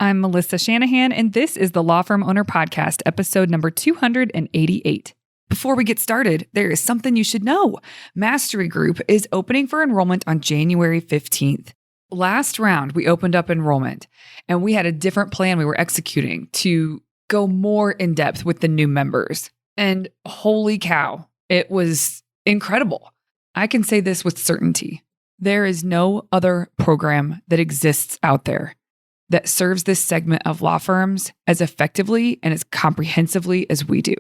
I'm Melissa Shanahan, and this is the Law Firm Owner Podcast, episode number 288. Before we get started, there is something you should know. Mastery Group is opening for enrollment on January 15th. Last round, we opened up enrollment, and we had a different plan we were executing to go more in depth with the new members. And holy cow, it was incredible. I can say this with certainty. There is no other program that exists out there that serves this segment of law firms as effectively and as comprehensively as we do.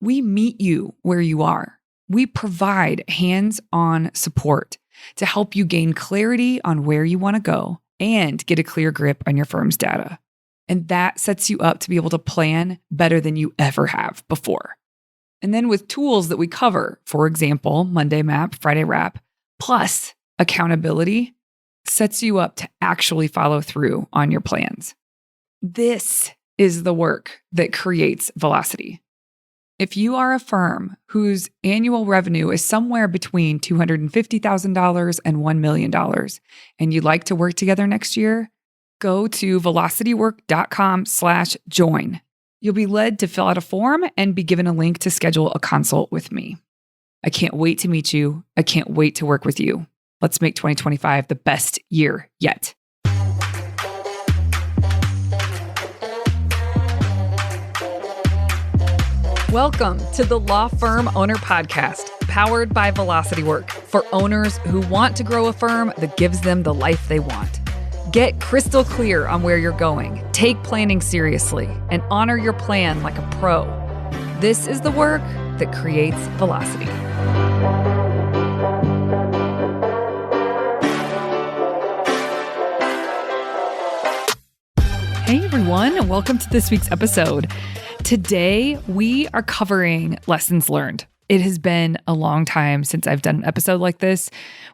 We meet you where you are. We provide hands-on support to help you gain clarity on where you want to go and get a clear grip on your firm's data. And that sets you up to be able to plan better than you ever have before. And then with tools that we cover, for example, Monday Map, Friday Wrap, plus accountability, sets you up to actually follow through on your plans. This is the work that creates velocity. If you are a firm whose annual revenue is somewhere between $250,000 and $1 million, and you'd like to work together next year, go to velocitywork.com/join. You'll be led to fill out a form and be given a link to schedule a consult with me. I can't wait to meet you. I can't wait to work with you. Let's make 2025 the best year yet. Welcome to the Law Firm Owner Podcast, powered by Velocity Work, for owners who want to grow a firm that gives them the life they want. Get crystal clear on where you're going, take planning seriously, and honor your plan like a pro. This is the work that creates velocity. Hey everyone, and welcome to this week's episode. Today, we are covering lessons learned. It has been a long time since I've done an episode like this.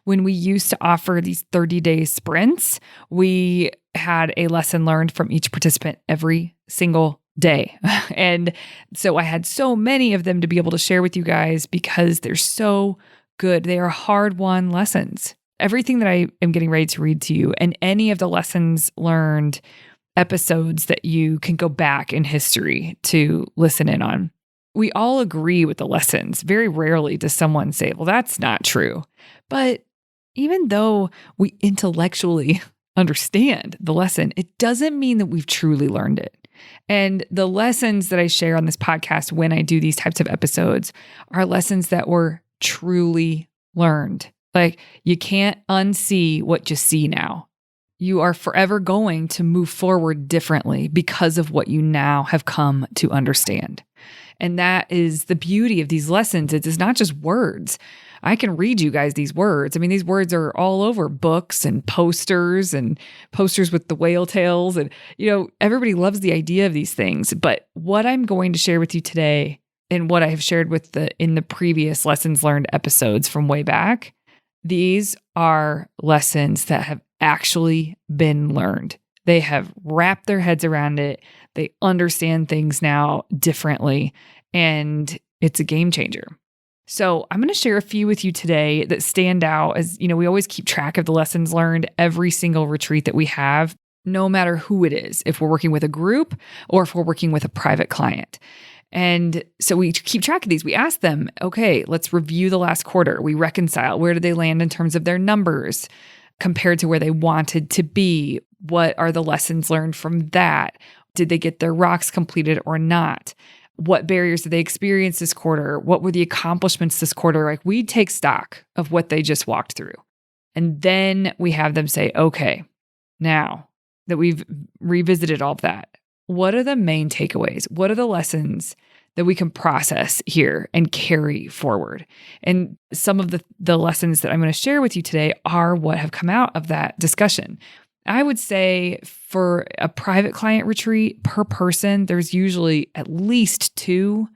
When we used to offer these 30-day sprints, we had a lesson learned from each participant every single day. And so I had so many of them to be able to share with you guys because they're so good. They are hard-won lessons. Everything that I am getting ready to read to you and any of the lessons learned episodes that you can go back in history to listen in on. We all agree with the lessons. Very rarely does someone say, well, that's not true. But even though we intellectually understand the lesson, it doesn't mean that we've truly learned it. And the lessons that I share on this podcast when I do these types of episodes are lessons that were truly learned. Like, you can't unsee what you see now. You are forever going to move forward differently because of what you now have come to understand. And that is the beauty of these lessons. It is not just words. I can read you guys these words. I mean, these words are all over books and posters with the whale tails. And, everybody loves the idea of these things. But what I'm going to share with you today and what I have shared in the previous lessons learned episodes from way back, these are lessons that have actually been learned. They have wrapped their heads around it. They understand things now differently, and it's a game changer. So I'm going to share a few with you today that stand out as, we always keep track of the lessons learned every single retreat that we have, no matter who it is, if we're working with a group or if we're working with a private client. And so we keep track of these. We ask them, okay, let's review the last quarter. We reconcile. Where did they land in terms of their numbers compared to where they wanted to be? What are the lessons learned from that? Did they get their rocks completed or not? What barriers did they experience this quarter? What were the accomplishments this quarter? Like, we take stock of what they just walked through. And then we have them say, okay, now that we've revisited all of that, what are the main takeaways? What are the lessons that we can process here and carry forward? And some of the lessons that I'm going to share with you today are what have come out of that discussion. I would say for a private client retreat per person, there's usually at least 2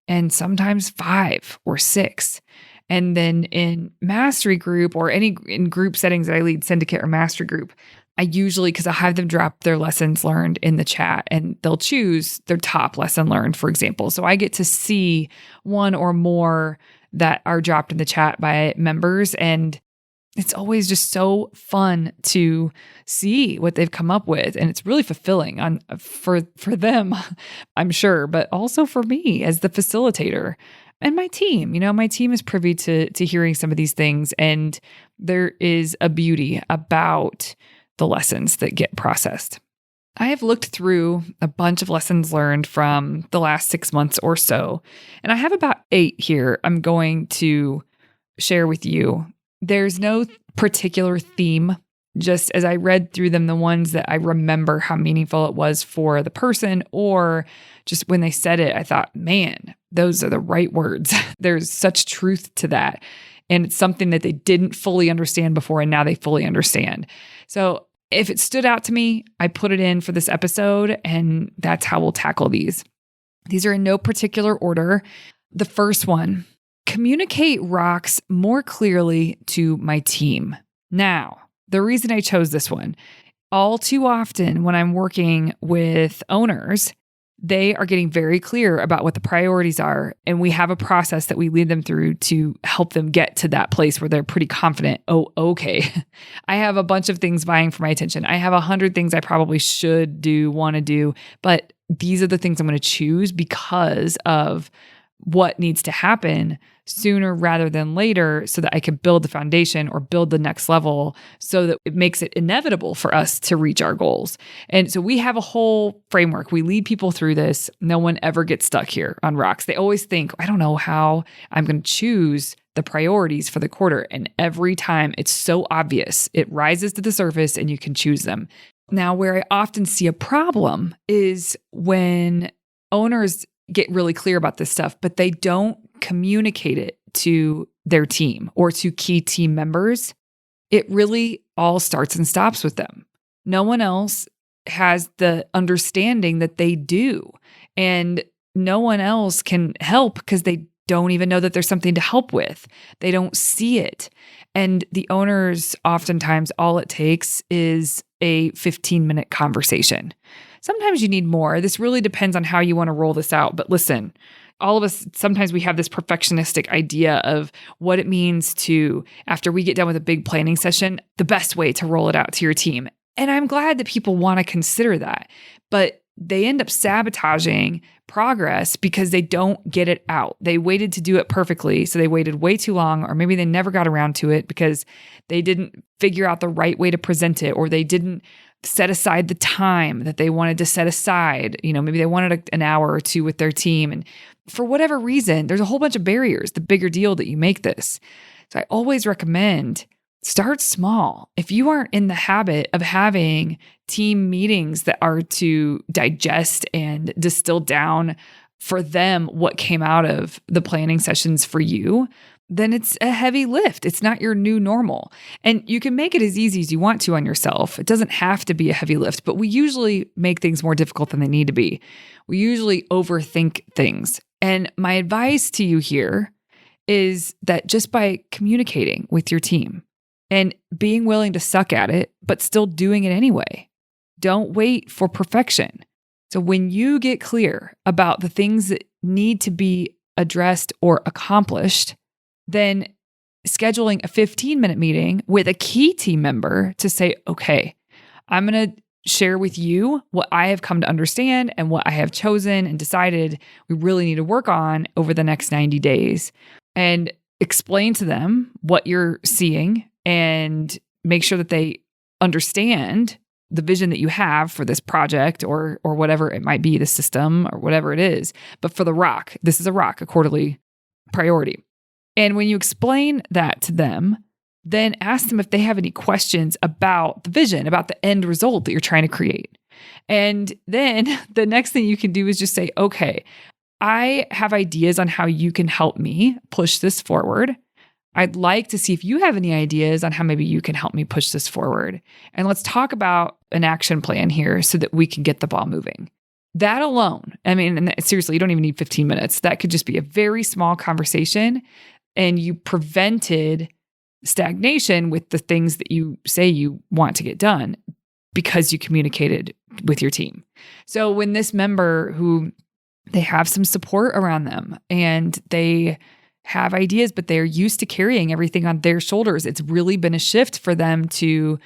and sometimes 5 or 6. And then in mastery group or in group settings that I lead, syndicate or mastery group, I usually, because I'll have them drop their lessons learned in the chat and they'll choose their top lesson learned, for example. So I get to see one or more that are dropped in the chat by members. And it's always just so fun to see what they've come up with. And it's really fulfilling for them, I'm sure, but also for me as the facilitator and my team. My team is privy to hearing some of these things. And there is a beauty about the lessons that get processed. I have looked through a bunch of lessons learned from the last 6 months or so, and I have about 8 here I'm going to share with you. There's no particular theme, just as I read through them, the ones that I remember how meaningful it was for the person, or just when they said it, I thought, man, those are the right words. There's such truth to that. And it's something that they didn't fully understand before, and now they fully understand. So if it stood out to me, I put it in for this episode, and that's how we'll tackle these. These are in no particular order. The first one, communicate rocks more clearly to my team. Now, the reason I chose this one, all too often when I'm working with owners, they are getting very clear about what the priorities are. And we have a process that we lead them through to help them get to that place where they're pretty confident. Oh, okay. I have a bunch of things vying for my attention. I have 100 things I probably should do, want to do, but these are the things I'm going to choose because of what needs to happen sooner rather than later, so that I can build the foundation or build the next level so that it makes it inevitable for us to reach our goals. And so we have a whole framework. We lead people through this. No one ever gets stuck here on rocks. They always think, I don't know how I'm going to choose the priorities for the quarter. And every time it's so obvious, it rises to the surface and you can choose them. Now, where I often see a problem is when owners get really clear about this stuff, but they don't communicate it to their team or to key team members. It really all starts and stops with them. No one else has the understanding that they do. And no one else can help because they don't even know that there's something to help with. They don't see it. And the owners, oftentimes, all it takes is a 15-minute conversation. Sometimes you need more. This really depends on how you want to roll this out. But listen, all of us, sometimes we have this perfectionistic idea of what it means to, after we get done with a big planning session, the best way to roll it out to your team. And I'm glad that people want to consider that. But they end up sabotaging progress because they don't get it out. They waited to do it perfectly. So they waited way too long, or maybe they never got around to it because they didn't figure out the right way to present it, or they didn't set aside the time that they wanted to set aside. Maybe they wanted an hour or two with their team. And for whatever reason, there's a whole bunch of barriers, the bigger deal that you make this. So I always recommend start small. If you aren't in the habit of having team meetings that are to digest and distill down for them what came out of the planning sessions for you, then it's a heavy lift. It's not your new normal. And you can make it as easy as you want to on yourself. It doesn't have to be a heavy lift, but we usually make things more difficult than they need to be. We usually overthink things. And my advice to you here is that just by communicating with your team and being willing to suck at it, but still doing it anyway, don't wait for perfection. So when you get clear about the things that need to be addressed or accomplished, then scheduling a 15-minute meeting with a key team member to say, okay, I'm going to share with you what I have come to understand and what I have chosen and decided we really need to work on over the next 90 days, and explain to them what you're seeing and make sure that they understand the vision that you have for this project or whatever it might be, the system or whatever it is. But for the rock, this is a quarterly priority. And when you explain that to them, then ask them if they have any questions about the vision, about the end result that you're trying to create. And then the next thing you can do is just say, okay, I have ideas on how you can help me push this forward. I'd like to see if you have any ideas on how maybe you can help me push this forward. And let's talk about an action plan here so that we can get the ball moving. That alone, and seriously, you don't even need 15 minutes. That could just be a very small conversation, and you prevented stagnation with the things that you say you want to get done because you communicated with your team. So when this member who they have some support around them and they have ideas, but they're used to carrying everything on their shoulders. It's really been a shift for them to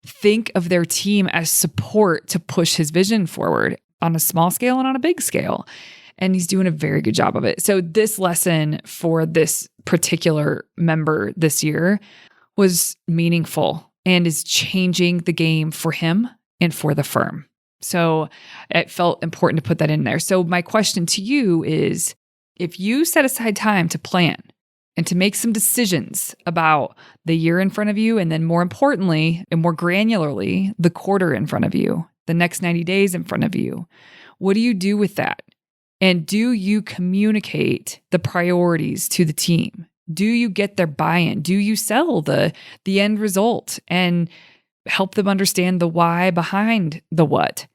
think of their team as support to push his vision forward on a small scale and on a big scale. And he's doing a very good job of it. So this lesson for this particular member this year was meaningful and is changing the game for him and for the firm. So it felt important to put that in there. So my question to you is, if you set aside time to plan and to make some decisions about the year in front of you, and then more importantly and more granularly, the quarter in front of you, the next 90 days in front of you, what do you do with that? And do you communicate the priorities to the team? Do you get their buy-in? Do you sell the end result and help them understand the why behind the what?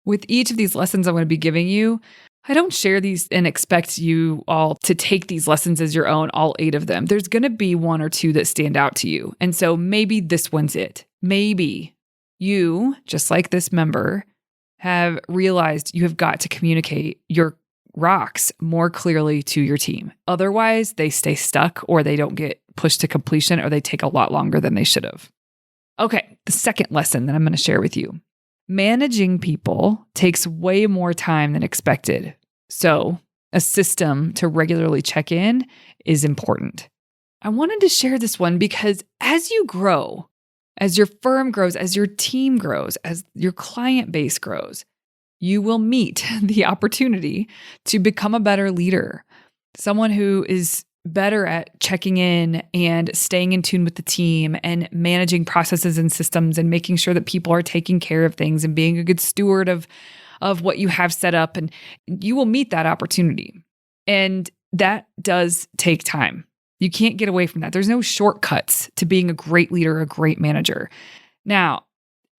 With each of these lessons I'm going to be giving you, I don't share these and expect you all to take these lessons as your own, all 8 of them. There's going to be 1 or 2 that stand out to you. And so maybe this one's it. Maybe you, just like this member, have realized you have got to communicate your rocks more clearly to your team. Otherwise, they stay stuck or they don't get pushed to completion or they take a lot longer than they should have. Okay, the second lesson that I'm going to share with you. Managing people takes way more time than expected. So a system to regularly check in is important. I wanted to share this one because as you grow, as your firm grows, as your team grows, as your client base grows, you will meet the opportunity to become a better leader, someone who is better at checking in and staying in tune with the team and managing processes and systems and making sure that people are taking care of things and being a good steward of what you have set up. And you will meet that opportunity. And that does take time. You can't get away from that. There's no shortcuts to being a great leader, a great manager. Now,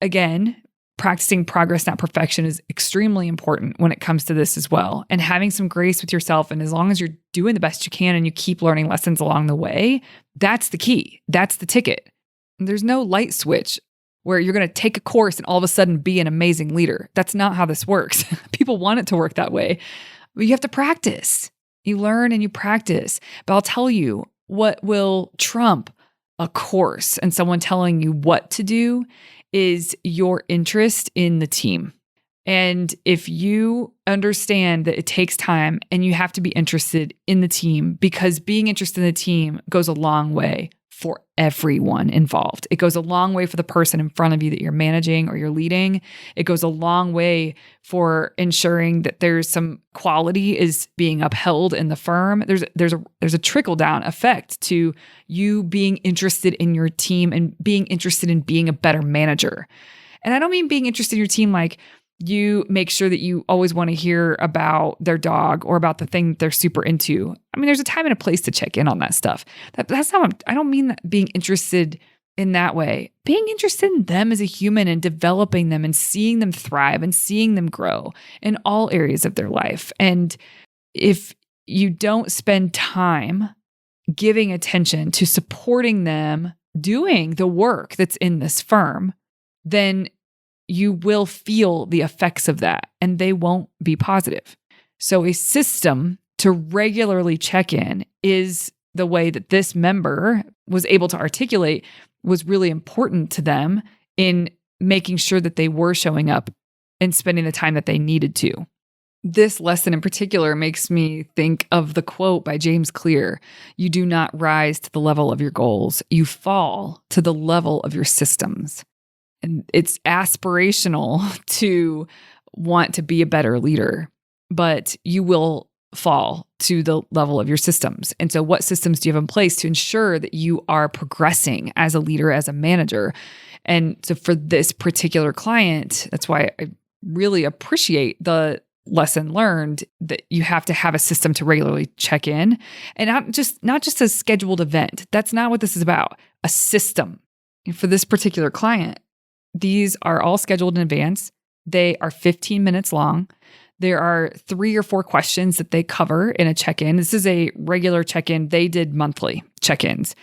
again, practicing progress, not perfection, is extremely important when it comes to this as well. And having some grace with yourself. And as long as you're doing the best you can and you keep learning lessons along the way, that's the key. That's the ticket. And there's no light switch where you're going to take a course and all of a sudden be an amazing leader. That's not how this works. People want it to work that way. But you have to practice. You learn and you practice. But I'll tell you what will trump a course and someone telling you what to do is your interest in the team. And if you understand that it takes time and you have to be interested in the team, because being interested in the team goes a long way for everyone involved. It goes a long way for the person in front of you that you're managing or you're leading. It goes a long way for ensuring that there's some quality is being upheld in the firm. There's a trickle down effect to you being interested in your team and being interested in being a better manager. And I don't mean being interested in your team like you make sure that you always want to hear about their dog or about the thing that they're super into. I mean, there's a time and a place to check in on that stuff. That's not I don't mean that being interested in that way. Being interested in them as a human and developing them and seeing them thrive and seeing them grow in all areas of their life. And if you don't spend time giving attention to supporting them doing the work that's in this firm, then you will feel the effects of that and they won't be positive. So a system to regularly check in is the way that this member was able to articulate was really important to them in making sure that they were showing up and spending the time that they needed to. This lesson in particular makes me think of the quote by James Clear: "You do not rise to the level of your goals, you fall to the level of your systems." And it's aspirational to want to be a better leader, but you will fall to the level of your systems. And so what systems do you have in place to ensure that you are progressing as a leader, as a manager? And so for this particular client, that's why I really appreciate the lesson learned that you have to have a system to regularly check in, and not just a scheduled event. That's not what this is about. A system. And for this particular client, these are all scheduled in advance. They are 15 minutes long. There are 3 or 4 questions that they cover in a check-in. This is a regular check-in. They did monthly check-ins.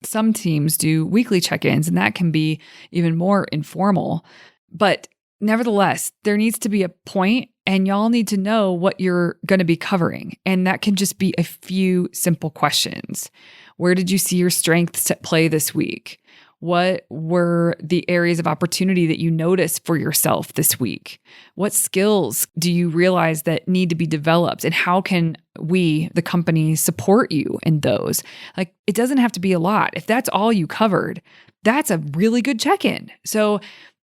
Some teams do weekly check-ins, and that can be even more informal. But nevertheless, there needs to be a point and y'all need to know what you're going to be covering. And that can just be a few simple questions. Where did you see your strengths at play this week? What were the areas of opportunity that you noticed for yourself this week? What skills do you realize that need to be developed? And how can we, the company, support you in those? Like, it doesn't have to be a lot. If that's all you covered, that's a really good check-in. So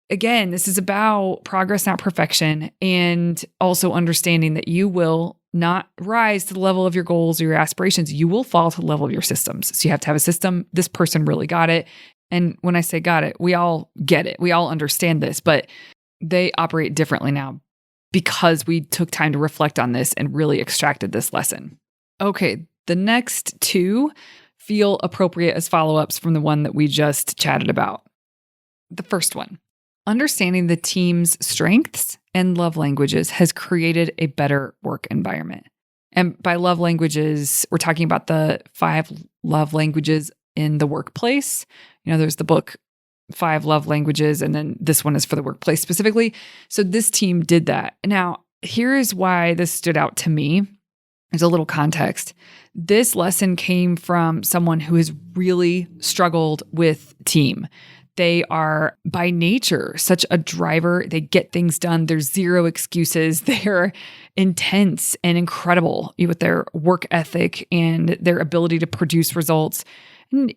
again, this is about progress, not perfection, and also understanding that you will not rise to the level of your goals or your aspirations. You will fall to the level of your systems. So you have to have a system. This person really got it. And when I say got it, we all get it. We all understand this, but they operate differently now because we took time to reflect on this and really extracted this lesson. Okay, the next two feel appropriate as follow-ups from the one that we just chatted about. The first one, understanding the team's strengths and love languages has created a better work environment. And by love languages, we're talking about the 5 love languages in the workplace. There's the book, 5 Love Languages, and then this one is for the workplace specifically. So this team did that. Now, here is why this stood out to me. There's a little context. This lesson came from someone who has really struggled with team. They are by nature such a driver. They get things done. There's zero excuses. They're intense and incredible with their work ethic and their ability to produce results. And,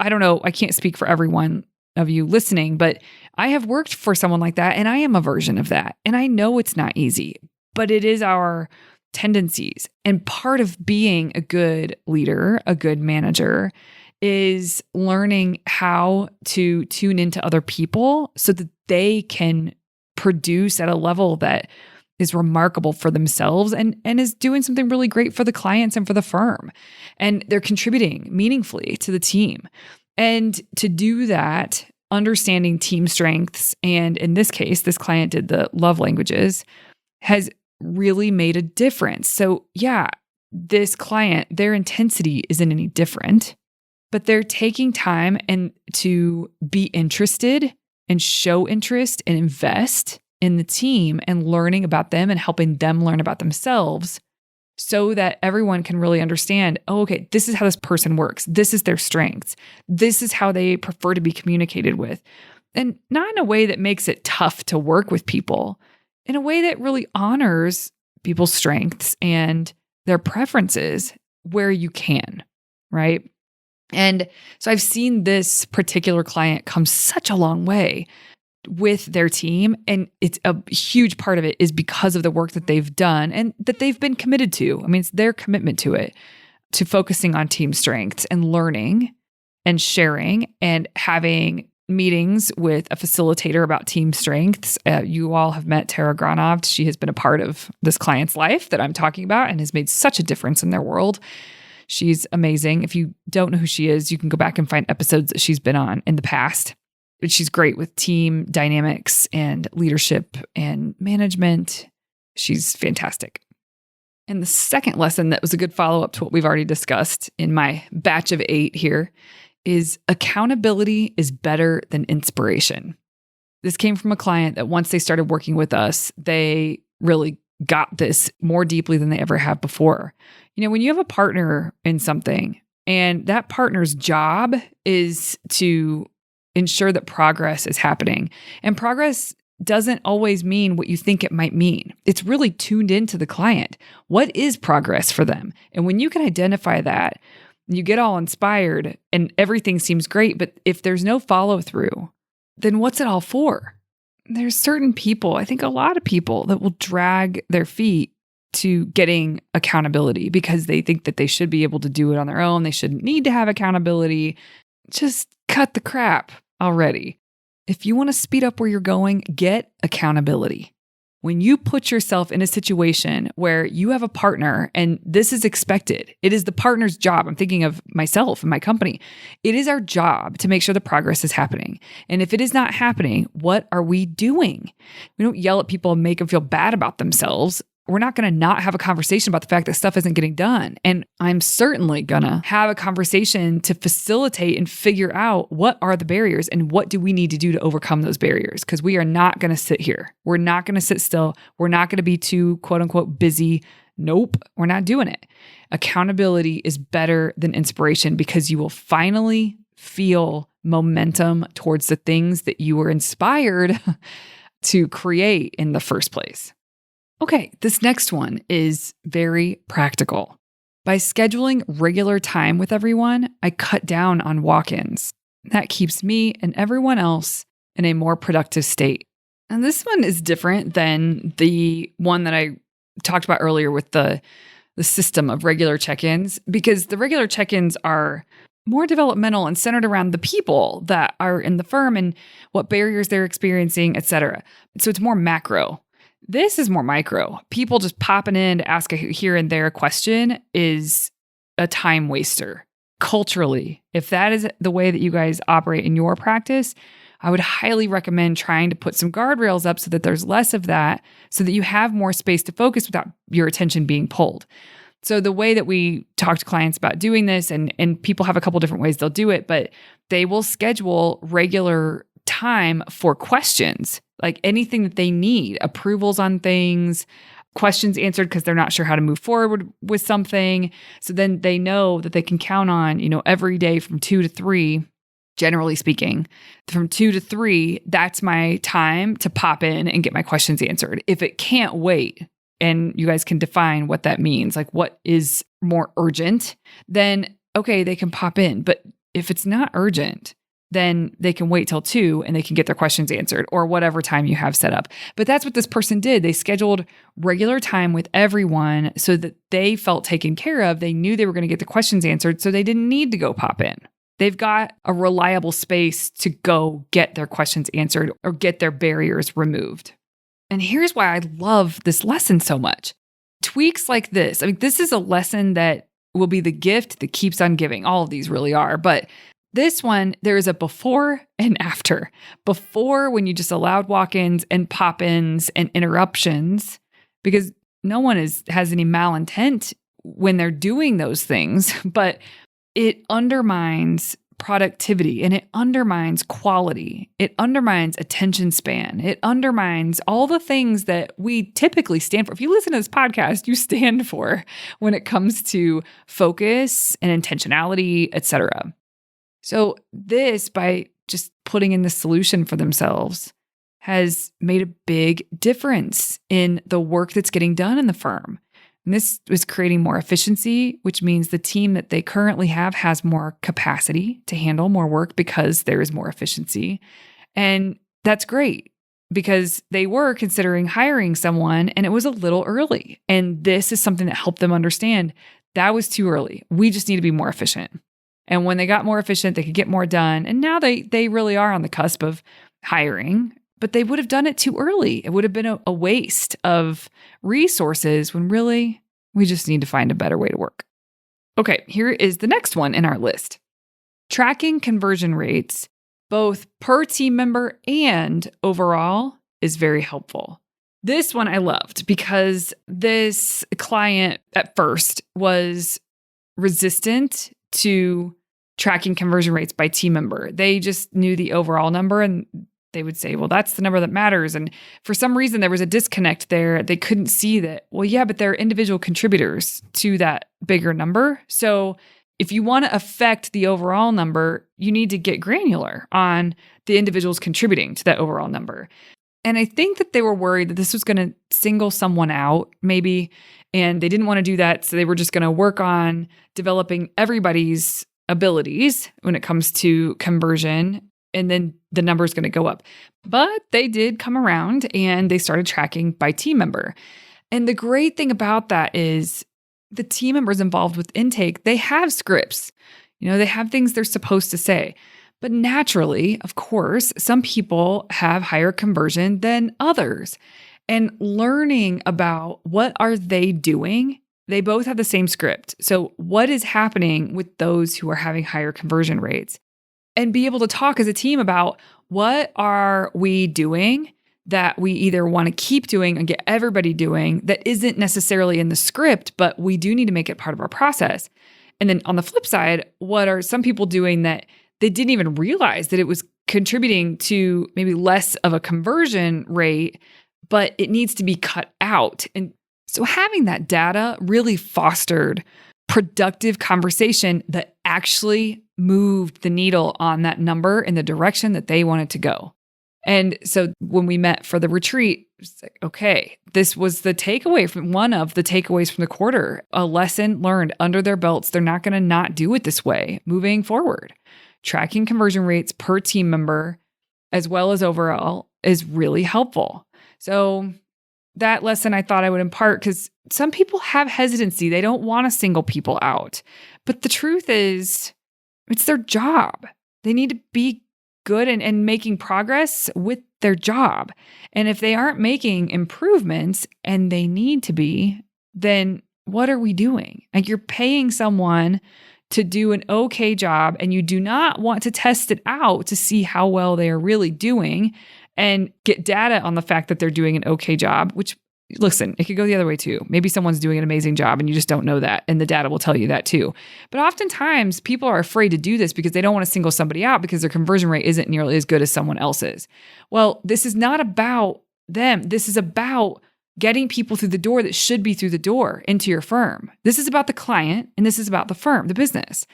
I don't know, I can't speak for everyone of you listening, but I have worked for someone like that, and I am a version of that. And I know it's not easy, but it is our tendencies. And part of being a good leader, a good manager, is learning how to tune into other people so that they can produce at a level that is remarkable for themselves and is doing something really great for the clients and for the firm. And they're contributing meaningfully to the team. And to do that, understanding team strengths, and in this case, this client did the love languages, has really made a difference. So yeah, this client, their intensity isn't any different, but they're taking time and to be interested and show interest and invest in the team and learning about them and helping them learn about themselves so that everyone can really understand, oh, okay, this is how this person works. This is their strengths. This is how they prefer to be communicated with. And not in a way that makes it tough to work with people, in a way that really honors people's strengths and their preferences where you can, right? And so I've seen this particular client come such a long way with their team. And it's a huge part of it is because of the work that they've done and that they've been committed to. I mean, it's their commitment to it, to focusing on team strengths and learning and sharing and having meetings with a facilitator about team strengths. You all have met Tara Granov. She has been a part of this client's life that I'm talking about and has made such a difference in their world. She's amazing. If you don't know who she is, you can go back and find episodes that she's been on in the past. But she's great with team dynamics and leadership and management. She's fantastic. And the second lesson that was a good follow-up to what we've already discussed in my batch of 8 here is accountability is better than inspiration. This came from a client that once they started working with us, they really got this more deeply than they ever have before. When you have a partner in something and that partner's job is to ensure that progress is happening, and progress doesn't always mean what you think it might mean. It's really tuned into the client. What is progress for them? And when you can identify that, you get all inspired and everything seems great, but if there's no follow through, then what's it all for? There's certain people, I think a lot of people, that will drag their feet to getting accountability because they think that they should be able to do it on their own. They shouldn't need to have accountability. Just cut the crap already. If you want to speed up where you're going, get accountability. When you put yourself in a situation where you have a partner and this is expected, it is the partner's job. I'm thinking of myself and my company. It is our job to make sure the progress is happening. And if it is not happening, what are we doing? We don't yell at people and make them feel bad about themselves. we're not going to not have a conversation about the fact that stuff isn't getting done. And I'm certainly going to have a conversation to facilitate and figure out what are the barriers and what do we need to do to overcome those barriers? Because we are not going to sit here. We're not going to sit still. We're not going to be too quote unquote busy. Nope, we're not doing it. Accountability is better than inspiration because you will finally feel momentum towards the things that you were inspired to create in the first place. Okay, this next one is very practical. By scheduling regular time with everyone, I cut down on walk-ins. That keeps me and everyone else in a more productive state. And this one is different than the one that I talked about earlier with the system of regular check-ins, because the regular check-ins are more developmental and centered around the people that are in the firm and what barriers they're experiencing, et cetera. So it's more macro. This is more micro. People just popping in to ask a here and there question is a time waster. Culturally, if that is the way that you guys operate in your practice, I would highly recommend trying to put some guardrails up so that there's less of that, so that you have more space to focus without your attention being pulled. So the way that we talk to clients about doing this, and people have a couple different ways they'll do it, but they will schedule regular time for questions, like anything that they need, approvals on things, questions answered because they're not sure how to move forward with something. So then they know that they can count on, every day from 2 to 3, generally speaking, from 2 to 3, that's my time to pop in and get my questions answered. If it can't wait, and you guys can define what that means, like what is more urgent, then okay, they can pop in. But if it's not urgent, then they can wait till 2 and they can get their questions answered or whatever time you have set up. But that's what this person did. They scheduled regular time with everyone so that they felt taken care of. They knew they were going to get the questions answered, so they didn't need to go pop in. They've got a reliable space to go get their questions answered or get their barriers removed. And here's why I love this lesson so much. Tweaks like this. This is a lesson that will be the gift that keeps on giving. All of these really are. But this one, there is a before and after. Before, when you just allowed walk-ins and pop-ins and interruptions, because no one has any malintent when they're doing those things, but it undermines productivity and it undermines quality. It undermines attention span. It undermines all the things that we typically stand for. If you listen to this podcast, you stand for when it comes to focus and intentionality, etc. So this, by just putting in the solution for themselves, has made a big difference in the work that's getting done in the firm. And this is creating more efficiency, which means the team that they currently have has more capacity to handle more work because there is more efficiency. And that's great because they were considering hiring someone and it was a little early. And this is something that helped them understand that was too early. We just need to be more efficient. And when they got more efficient, they could get more done. And now they really are on the cusp of hiring. But they would have done it too early. It would have been a waste of resources when really we just need to find a better way to work. Okay, here is the next one in our list. Tracking conversion rates, both per team member and overall, is very helpful. This one I loved because this client at first was resistant to tracking conversion rates by team member. They just knew the overall number and they would say, well, that's the number that matters. And for some reason, there was a disconnect there. They couldn't see that, well, yeah, but they're individual contributors to that bigger number. So if you want to affect the overall number, you need to get granular on the individuals contributing to that overall number. And I think that they were worried that this was going to single someone out, maybe, and they didn't want to do that. So they were just going to work on developing everybody's abilities when it comes to conversion. And then the number is going to go up. But they did come around and they started tracking by team member. And the great thing about that is the team members involved with intake, they have scripts. They have things they're supposed to say. But naturally, of course, some people have higher conversion than others. And learning about what are they doing, they both have the same script. So what is happening with those who are having higher conversion rates? And be able to talk as a team about what are we doing that we either want to keep doing and get everybody doing that isn't necessarily in the script, but we do need to make it part of our process. And then on the flip side, what are some people doing that they didn't even realize that it was contributing to maybe less of a conversion rate, but it needs to be cut out. And so having that data really fostered productive conversation that actually moved the needle on that number in the direction that they wanted to go. And so when we met for the retreat, it's like, okay, this was the takeaway from one of the takeaways from the quarter, a lesson learned under their belts. They're not going to not do it this way moving forward. Tracking conversion rates per team member as well as overall is really helpful. So that lesson I thought I would impart because some people have hesitancy. They don't want to single people out. But the truth is, it's their job. They need to be good and making progress with their job. And if they aren't making improvements and they need to be, then what are we doing? Like you're paying someone to do an okay job and you do not want to test it out to see how well they are really doing and get data on the fact that they're doing an okay job, which listen, it could go the other way too. Maybe someone's doing an amazing job and you just don't know that. And the data will tell you that too. But oftentimes people are afraid to do this because they don't want to single somebody out because their conversion rate isn't nearly as good as someone else's. Well, this is not about them. This is about getting people through the door that should be through the door into your firm. This is about the client and this is about the firm, the business.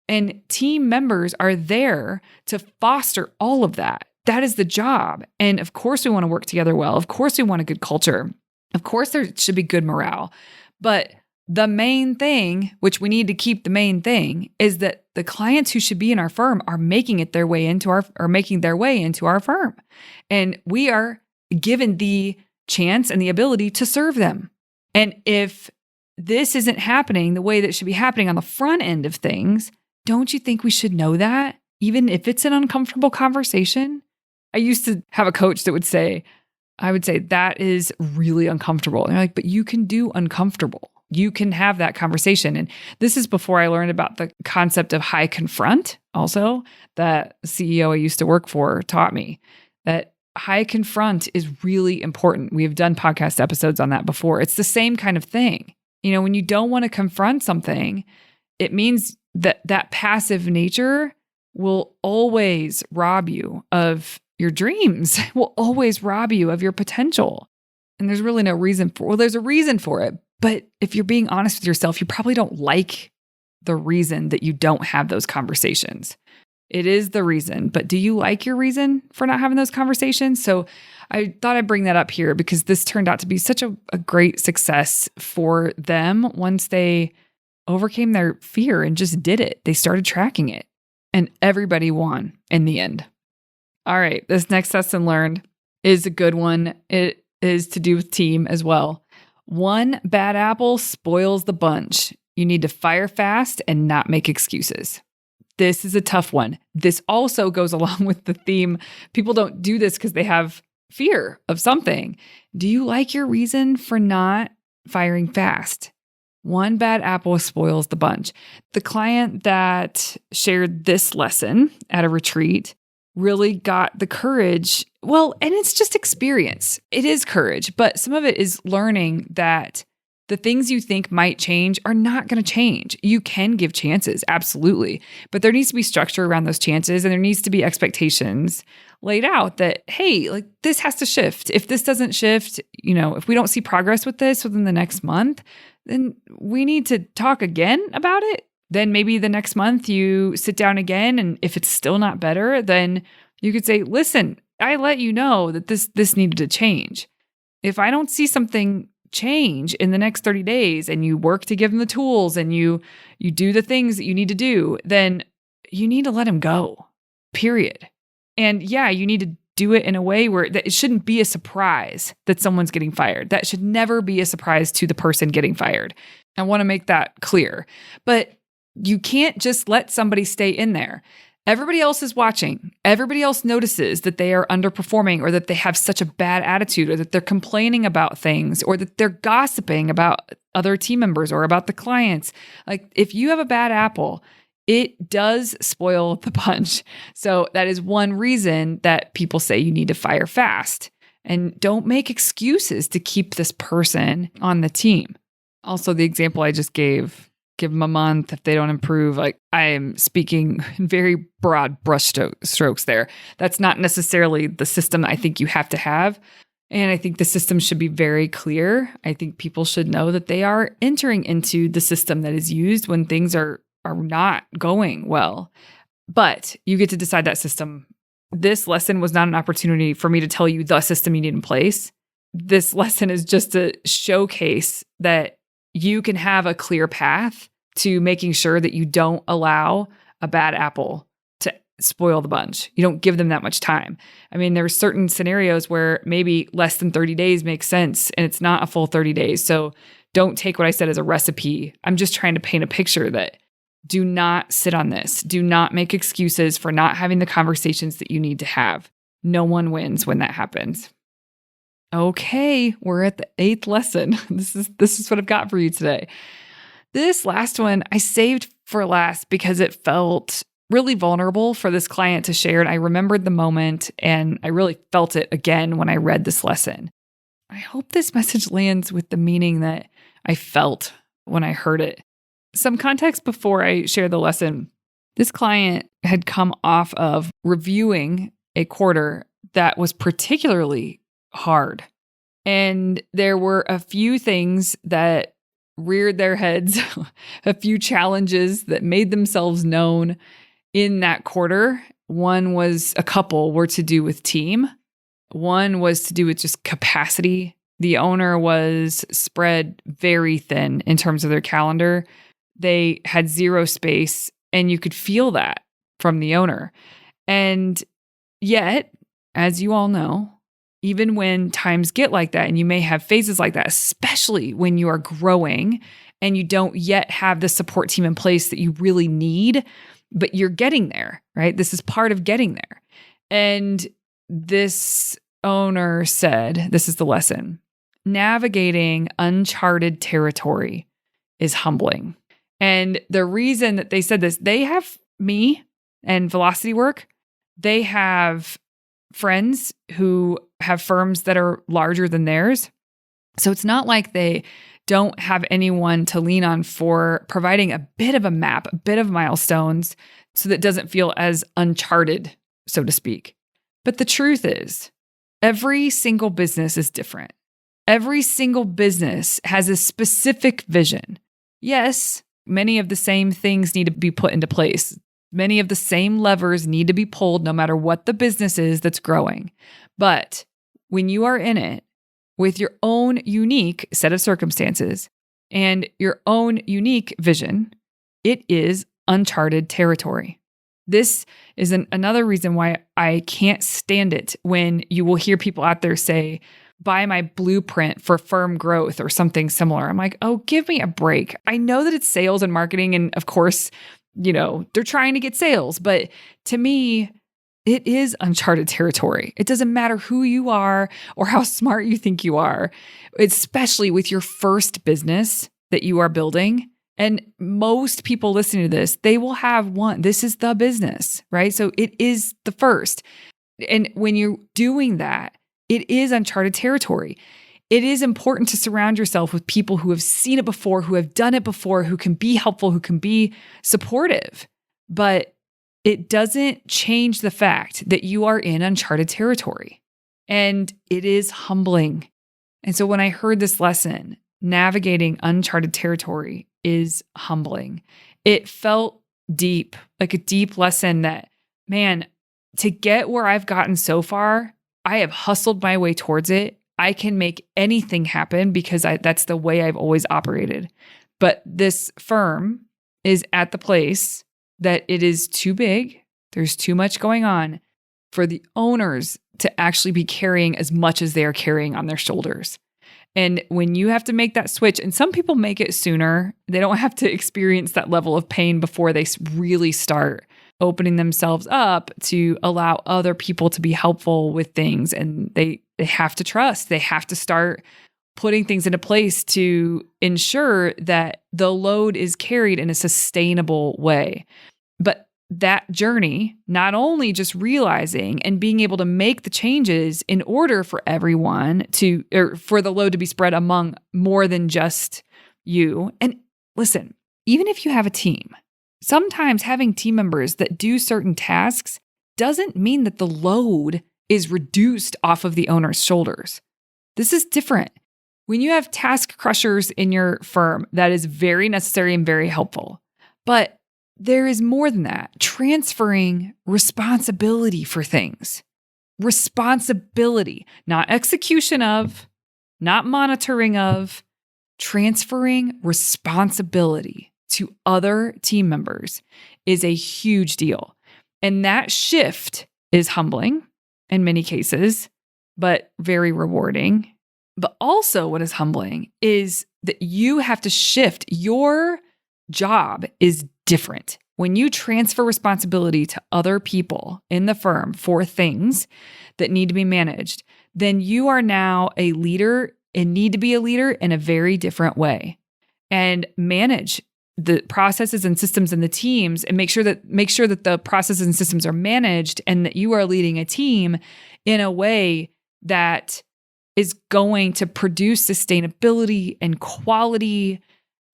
And team members are there to foster all of that. That is the job. And of course we want to work together well. Of course we want a good culture. Of course, there should be good morale, but the main thing, which we need to keep the main thing, is that the clients who should be in our firm are making their way into our firm, and we are given the chance and the ability to serve them. And if this isn't happening the way that it should be happening on the front end of things, don't you think we should know that, even if it's an uncomfortable conversation? I used to have a coach that would say, I would say that is really uncomfortable. And they're like, but you can do uncomfortable. You can have that conversation. And this is before I learned about the concept of high confront. Also, that CEO I used to work for taught me that high confront is really important. We have done podcast episodes on that before. It's the same kind of thing. You know, when you don't want to confront something, it means that that passive nature will always rob you of your dreams, will always rob you of your potential. And there's really no reason for, well, there's a reason for it. But if you're being honest with yourself, you probably don't like the reason that you don't have those conversations. It is the reason, but do you like your reason for not having those conversations? So I thought I'd bring that up here because this turned out to be such a great success for them once they overcame their fear and just did it. They started tracking it and everybody won in the end. All right, this next lesson learned is a good one. It is to do with team as well. One bad apple spoils the bunch. You need to fire fast and not make excuses. This is a tough one. This also goes along with the theme. People don't do this because they have fear of something. Do you like your reason for not firing fast? One bad apple spoils the bunch. The client that shared this lesson at a retreat really got the courage. Well, and it's just experience. It is courage, but some of it is learning that the things you think might change are not going to change. You can give chances, absolutely, but there needs to be structure around those chances and there needs to be expectations laid out that, hey, like this has to shift. If this doesn't shift, you know, if we don't see progress with this within the next month, then we need to talk again about it. Then maybe the next month you sit down again, and if it's still not better, then you could say, listen, I let you know that this needed to change. If I don't see something change in the next 30 days and you work to give them the tools and you do the things that you need to do, then you need to let them go, period. And yeah, you need to do it in a way where that it shouldn't be a surprise that someone's getting fired. That should never be a surprise to the person getting fired. I want to make that clear. But you can't just let somebody stay in there. Everybody else is watching. Everybody else notices that they are underperforming or that they have such a bad attitude or that they're complaining about things or that they're gossiping about other team members or about the clients. Like if you have a bad apple, it does spoil the bunch. So that is one reason that people say you need to fire fast. And don't make excuses to keep this person on the team. Also, the example I just gave, give them a month. If they don't improve, like I am speaking in very broad brush strokes there. That's not necessarily the system I think you have to have. And I think the system should be very clear. I think people should know that they are entering into the system that is used when things are not going well. But you get to decide that system. This lesson was not an opportunity for me to tell you the system you need in place. This lesson is just a showcase that you can have a clear path to making sure that you don't allow a bad apple to spoil the bunch. You don't give them that much time. I mean, there are certain scenarios where maybe less than 30 days makes sense and it's not a full 30 days. So don't take what I said as a recipe. I'm just trying to paint a picture that do not sit on this. Do not make excuses for not having the conversations that you need to have. No one wins when that happens. Okay, we're at the 8th lesson. This is what I've got for you today. This last one I saved for last because it felt really vulnerable for this client to share. And I remembered the moment and I really felt it again when I read this lesson. I hope this message lands with the meaning that I felt when I heard it. Some context before I share the lesson. This client had come off of reviewing a quarter that was particularly hard. And there were a few things that reared their heads, a few challenges that made themselves known in that quarter. One was a couple were to do with team. One was to do with just capacity. The owner was spread very thin in terms of their calendar. They had zero space, and you could feel that from the owner. And yet, as you all know, even when times get like that, and you may have phases like that, especially when you are growing and you don't yet have the support team in place that you really need, but you're getting there, right? This is part of getting there. And this owner said, this is the lesson, navigating uncharted territory is humbling. And the reason that they said this, they have me and Velocity Work. They have friends who have firms that are larger than theirs. So it's not like they don't have anyone to lean on for providing a bit of a map, a bit of milestones, so that it doesn't feel as uncharted, so to speak. But the truth is, every single business is different. Every single business has a specific vision. Yes, many of the same things need to be put into place. Many of the same levers need to be pulled no matter what the business is that's growing. But when you are in it with your own unique set of circumstances and your own unique vision, it is uncharted territory. This is another reason why I can't stand it when you will hear people out there say, buy my blueprint for firm growth or something similar. I'm like, oh, give me a break. I know that it's sales and marketing. And of course, they're trying to get sales. But to me, it is uncharted territory. It doesn't matter who you are or how smart you think you are, especially with your first business that you are building. And most people listening to this, they will have one. This is the business, right? So it is the first. And when you're doing that, it is uncharted territory. It is important to surround yourself with people who have seen it before, who have done it before, who can be helpful, who can be supportive. But it doesn't change the fact that you are in uncharted territory. And it is humbling. And so when I heard this lesson, navigating uncharted territory is humbling. It felt deep, like a deep lesson that, man, to get where I've gotten so far, I have hustled my way towards it. I can make anything happen because that's the way I've always operated. But this firm is at the place that it is too big. There's too much going on for the owners to actually be carrying as much as they are carrying on their shoulders. And when you have to make that switch, and some people make it sooner, they don't have to experience that level of pain before they really start opening themselves up to allow other people to be helpful with things. And they have to trust. They have to start putting things into place to ensure that the load is carried in a sustainable way. But that journey, not only just realizing and being able to make the changes in order for everyone or for the load to be spread among more than just you. And listen, even if you have a team, sometimes having team members that do certain tasks doesn't mean that the load is reduced off of the owner's shoulders. This is different. When you have task crushers in your firm, that is very necessary and very helpful. But there is more than that. Transferring responsibility for things. Responsibility, not execution of, not monitoring of, transferring responsibility to other team members is a huge deal. And that shift is humbling in many cases, but very rewarding. But also what is humbling is that you have to shift. Your job is different. When you transfer responsibility to other people in the firm for things that need to be managed, then you are now a leader and need to be a leader in a very different way and manage the processes and systems in the teams and make sure that the processes and systems are managed and that you are leading a team in a way that is going to produce sustainability and quality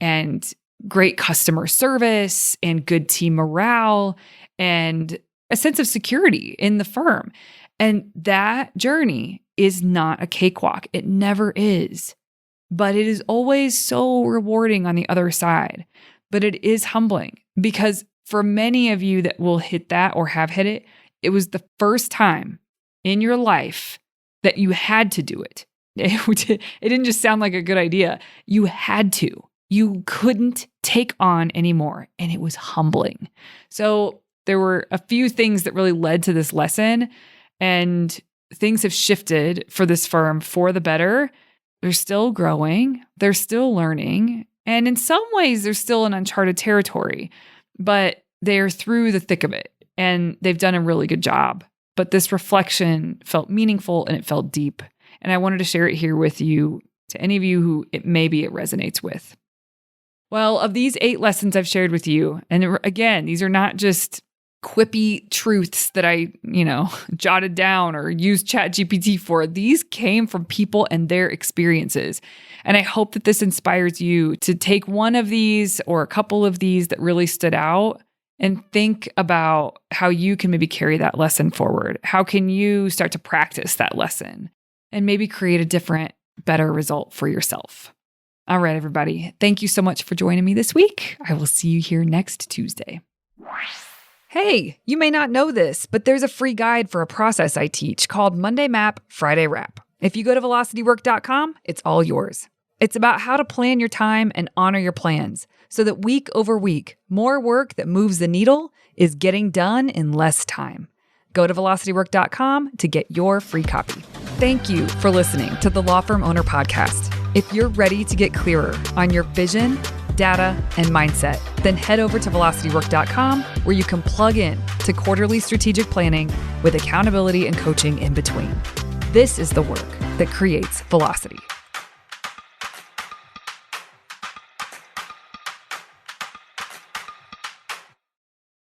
and great customer service and good team morale and a sense of security in the firm. And that journey is not a cakewalk. It never is. But it is always so rewarding on the other side. But it is humbling because for many of you that will hit that or have hit it, it was the first time in your life that you had to do it. It didn't just sound like a good idea. You had to. You couldn't take on anymore, and it was humbling. So there were a few things that really led to this lesson, and things have shifted for this firm for the better. They're still growing. They're still learning. And in some ways, they're still in uncharted territory, but they're through the thick of it, and they've done a really good job. But this reflection felt meaningful, and it felt deep. And I wanted to share it here with you, to any of you who it resonates with. Well, of these 8 lessons I've shared with you, and again, these are not just quippy truths that I, jotted down or used ChatGPT for. These came from people and their experiences. And I hope that this inspires you to take one of these or a couple of these that really stood out and think about how you can maybe carry that lesson forward. How can you start to practice that lesson and maybe create a different, better result for yourself? All right, everybody. Thank you so much for joining me this week. I will see you here next Tuesday. Hey, you may not know this, but there's a free guide for a process I teach called Monday Map, Friday Wrap. If you go to velocitywork.com, it's all yours. It's about how to plan your time and honor your plans so that week over week, more work that moves the needle is getting done in less time. Go to velocitywork.com to get your free copy. Thank you for listening to the Law Firm Owner Podcast. If you're ready to get clearer on your vision, data, and mindset, then head over to velocitywork.com where you can plug in to quarterly strategic planning with accountability and coaching in between. This is the work that creates velocity.